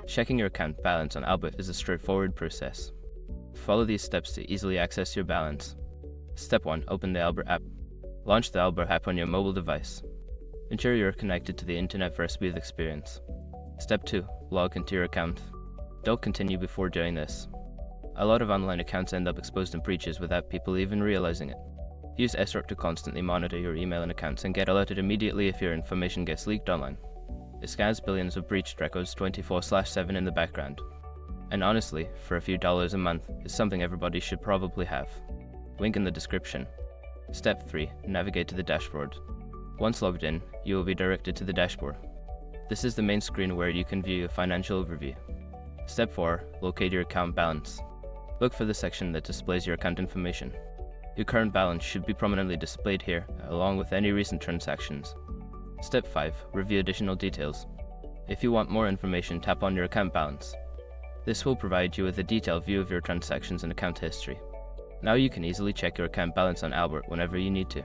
Checking your account balance on Albert is a straightforward process. Follow these steps to easily access your balance. Step 1. Open the Albert app. Launch the Albert app on your mobile device. Ensure you're connected to the internet for a smooth experience. Step 2. Log into your account. Don't continue before doing this. A lot of online accounts end up exposed in breaches without people even realizing it. Use Escort to constantly monitor your email and accounts and get alerted immediately if your information gets leaked online. It scans billions of breached records 24/7 in the background. And honestly, for a few dollars a month, is something everybody should probably have. Link in the description. Step 3. Navigate to the dashboard. Once logged in, you will be directed to the dashboard. This is the main screen where you can view your financial overview. Step 4. Locate your account balance. Look for the section that displays your account information. Your current balance should be prominently displayed here, along with any recent transactions. Step 5. Review additional details. If you want more information, tap on your account balance. This will provide you with a detailed view of your transactions and account history. Now you can easily check your account balance on Albert whenever you need to.